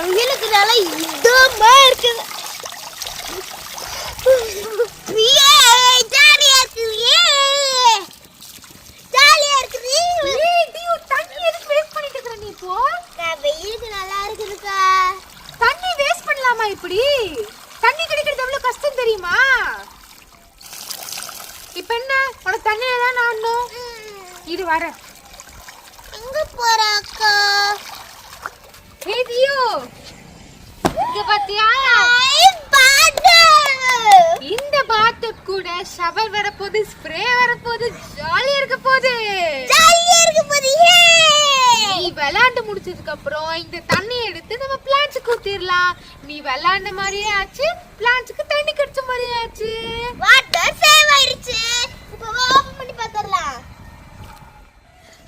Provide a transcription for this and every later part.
வெயிலுக்கு நல்லா இதமா இருக்குது. ஜாலியா இருக்குது. தண்ணி எதுக்கு வேஸ்ட் பண்ணிட்டு இருக்கற நீ இப்போ? வெயிலுக்கு நல்லா இருக்குதுக்கா. தண்ணி வேஸ்ட் பண்ணலாமா இப்படி? தண்ணி கிடைக்கிறது எவ்வளவு கஷ்டம் தெரியுமா? இப்ப என்ன உனக்கு தண்ணியில தான் ஆடணும். இது வர எங்க போற அக்கா? ஹேதியோ இங்க பாத்தியா? இந்த பாத்டப் கூட ஷவர் வரப்போகுது, ஸ்ப்ரே வரப்போகுது, ஜாலியா இருக்க போகுது. நீ விளையாண்டு முடிச்சதுக்கு அப்புறம் இந்த தண்ணியை எடுத்து நம்ம பிளான்ட்ஸ்க்கு ஊத்திடலாம். நீ விளையாண்ட மாதிரியே ஆச்சு, பிளான்ட்ஸ்க்கு தண்ணி கிடைச்ச மாதிரியே ஆச்சு. வாட்டர் சேவ் ஆயிருச்சு. இப்போ ஓபன் பண்ணி பார்த்தறலாம்.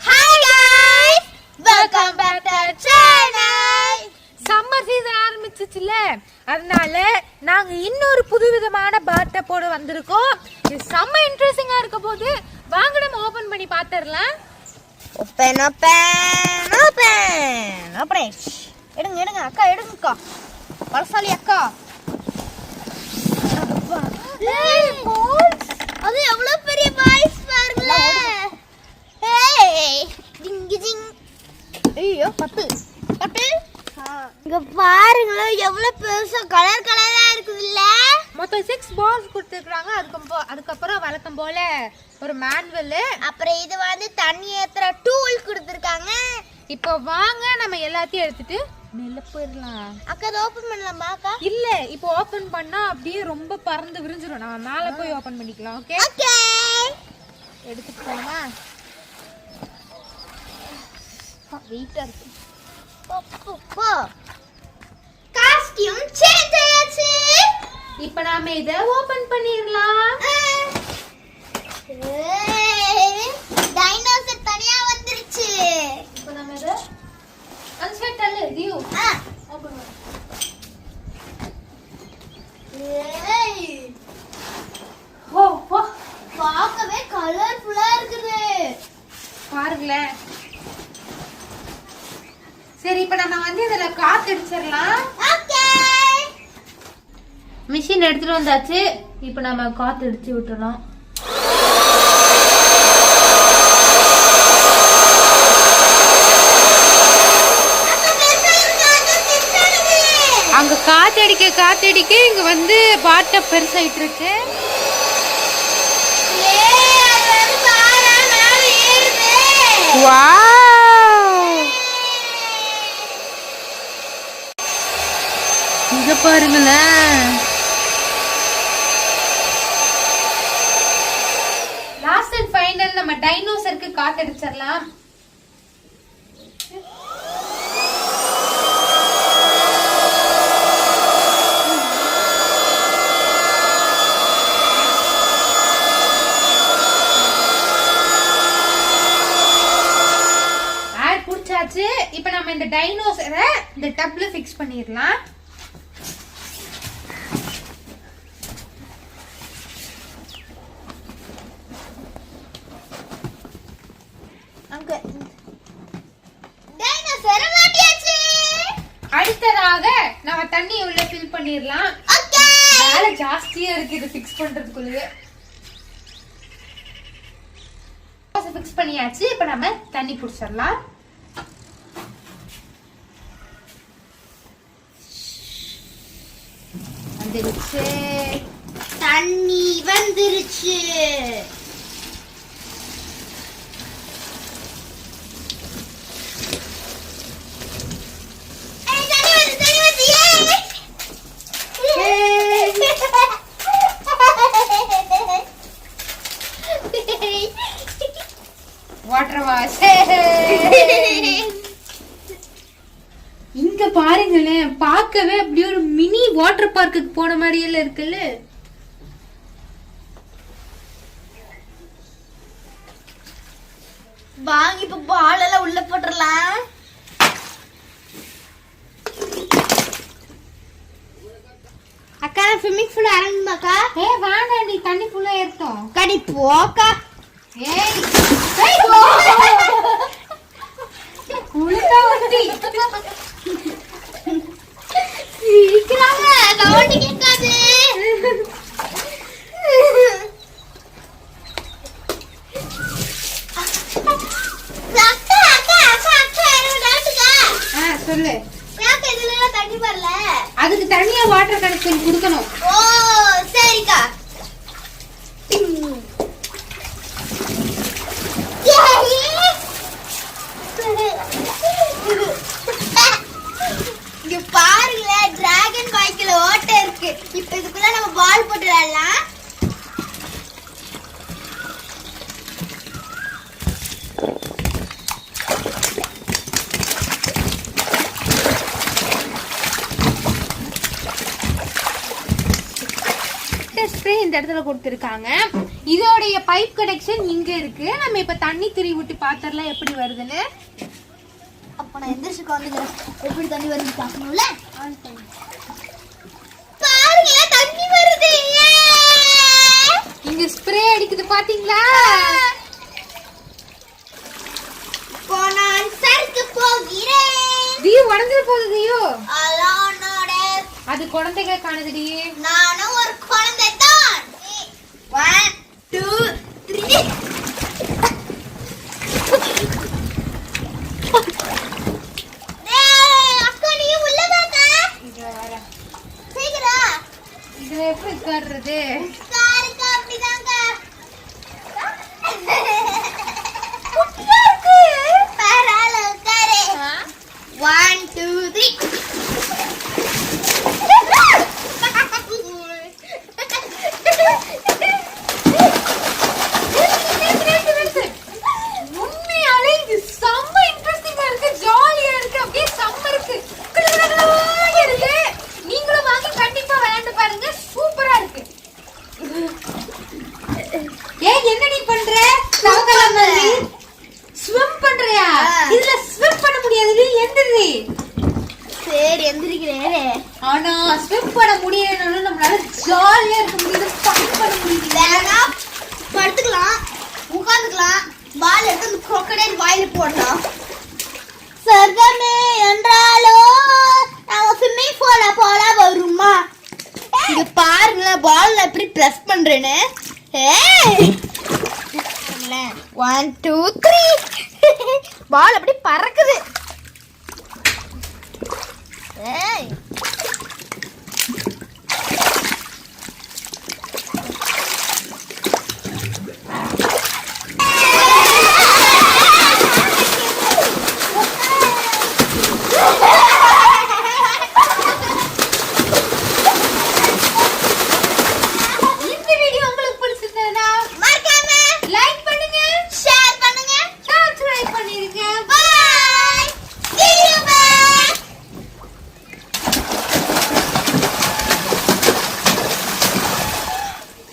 Hi guys, welcome back to channel. Summer season ஆரம்பிச்சிச்சுல, அதனால நாங்க இன்னொரு புதுவிதமான பாத்டப்போட வந்திருக்கோம். இது செம்ம இன்ட்ரெஸ்டிங்கா இருக்க போது. வாங்க நம்ம ஓபன் பண்ணி பாத்துறலாம். Open open open open. எடுங்க அக்கா, எடுங்கக்கா. பரசாலி அக்கா. அது எவ்வளவு பெரிய பாய்ஸ் பாருங்க. ஏய் டிங் டிங். ஐயோ பட்டு பட்டு. இங்க பாருங்க எவ்வளவு பெருசா கலர் கலரா இருக்குதுல்ல. மொத்தம் 6 பால்ஸ் கொடுத்துருக்காங்க. அதுக்கப்புறம் வழக்கம் போல ஒரு மேனுவல், அப்புறம் இது வந்து தண்ணி ஏத்துற டூல் கொடுத்துருக்காங்க. இப்போ வாங்க நம்ம எல்லாத்தையும் எடுத்துட்டு மேல போயிடலாம். அக்கா இதை ஓபன் பண்ணலாமா அக்கா? இல்ல, இப்போ ஓபன் பண்ணா அப்படியே ரொம்ப பறந்து விரிஞ்சிரும். நம்ம மேல போய் ஓபன் பண்ணிக்கலாம். ஓகே ஓகே, எடுத்துட்டு போலாமா? வெயிட்டா இருக்கு. போ காஸ்டியூம் சேஞ்ச் ஆயாச்சு. இப்போ நாம இத ஓபன் பண்ணிரலாம். டைனோசர் தனியா வந்துருச்சு. இப்போ நாம இத அன்செட் பண்ணு டியூ. ஓபன் பண்ணு. ஓ ஓ, பார்க்கவே கலர்ஃபுல்லா இருக்குது பாருங்களே. சரி, இப்போ நம்ம வந்து இதுல காத்து அடிச்சிரலாம். ஓகே, மிஷின் எடுத்துட்டு வந்தாச்சு. இப்போ நம்ம காத்து அடிச்சு விட்டுறலாம். அங்க காத்தடிக்க இங்க வந்து பாத்டப் பெருசாயிட்டு இருக்கு. வாவ், இங்க பாருங்களேன். லாஸ்ட் அண்ட் ஃபைனல் நம்ம டைனோசருக்கு காத்தடிச்சிடலாம். ஏர் புடிச்சாச்சு. இப்போ நம்ம இந்த டைனோசரை இந்த டப்ல ஃபிக்ஸ் பண்ணிடலாம். அடுத்ததாக நம்ம தண்ணி உள்ள ஃபில் பண்ணிரலாம். வேலை ஜாஸ்தியா இருக்கு இது ஃபிக்ஸ் பண்றதுக்குள்ளே. ஃபிக்ஸ் பண்ணியாச்சு. இப்போ நம்ம தண்ணி புடிச்சிடலாம். வந்துருச்சு, தண்ணி வந்துருச்சு. Water wash. இங்க பாருங்களேன், பார்க்கவே அப்படியே ஒரு மினி வாட்டர் பார்க்குக்கு போன மாதிரியே இருக்குல்ல. வாங்க இப்ப பால் எல்லாம் உள்ள போட்டுறலாம். அக்கா ஸ்விம்மிங் பூல் ஆரம்பிமாக்கா? வேண்டாம், நீ தண்ணி ஃபுல்லா ஏறட்டும். கடி போக்கா. ஏய் உளுந்தா ஊத்தி. சொல்லு. ஏன் இதுல தண்ணி வரல? அதுக்கு தனியா வாட்டர் கனெக்ஷன் கொடுக்கணும். ஓ சரிக்கா. இங்க பாருங்களேன், டிராகன் பைக்ல ஓட்டை இருக்கு. இப்ப இதுக்குள்ள நம்ம பால் போட்டு விளையாடலாம். ஸ்ப்ரே இந்த இடத்துல கொடுத்துருக்காங்க. இதோடைய பைப் கனெக்ஷன் இங்க இருக்கு. நம்ம இப்ப தண்ணி திரி விட்டு பாத்திரலாம் எப்படி வருதுன்னு. அப்ப நான் எந்திரிச்சு வந்துக்கிறேன். எப்படி தண்ணி வருது பாக்கணும்ல. பாருங்க தண்ணி வருது. இங்க ஸ்ப்ரே அடிக்குது பாத்தீங்களா? இப்போ நான் சறுக்கு போகிறேன். தியோ உடஞ்சிர போகுது தியோ. அலானோட அது குழந்தைங்க காணுதுடி. நானும் ஒரு குழந்தை தான். 1 2 3 அக்கா நீ உள்ள வாங்க. இங்க வர. சீக்கிரம். இதுல எப்படி உட்கார்றது? காருக்கு அப்படிதாங்க. குட்டியா இருக்கு. பரவாயில்ல உட்காரு. 1 2 3 உண்மையாலே இது செம்ம இன்ட்ரெஸ்டிங்கா இருக்கு, ஜாலியா இருக்கு, அப்படியே செம்ம இருக்கு, இருக்கு. நீங்களும் வாங்கி கண்டிப்பா விளையாண்டு பாருங்க, சூப்பரா இருக்கு. ஏய் என்னடி பண்ற? தவக்கல மாதிரி ஸ்விம் பண்றியா? இதுல ஸ்விம் பண்ண முடியாதுடி, எந்திரி. சரி எந்திரிக்கிறேன். ஆனா ஸ்விம் பண்ண முடியலனாலும் நம்மளால ஜாலியா இருக்க முடியுது, ஃபன் பண்ண முடியுது. வேணா படுத்துக்கலாம், உட்காந்துக்கலாம், பால் எடுத்து அந்த crocodile வாயில போடலாம். சொர்க்கமே என்றாலோ நாம ஸ்விம்மிங் பூல்ல போல வருமா? இங்க பாருங்களேன், பால்ல எப்படி பிரஸ் பண்றேன்னு. 1 2 3 பால் அப்படி பறக்குது.